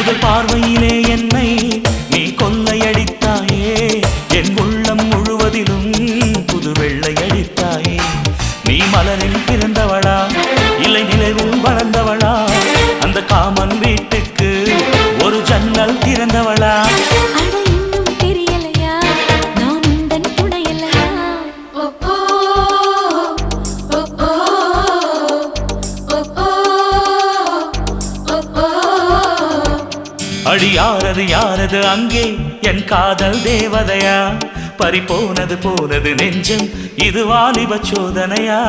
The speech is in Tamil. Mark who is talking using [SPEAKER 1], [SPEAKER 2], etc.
[SPEAKER 1] முதல் பார்வையிலே என்னை நீ கொள்ளையடித்தாயே என் உள்ளம் முழுவதிலும் புது வெள்ளையடித்தாயே நீ மலரில் பிறந்தவளா இல்லை நிலவில் வளர்ந்தவளா அந்த காமன் வீட்டுக்கு ஒரு ஜன்னல் திறந்தவளா அடி யாரது யாரது அங்கே என் காதல் தேவதையா பறிபோனது போனது நெஞ்சம் இது வாலிப சோதனையா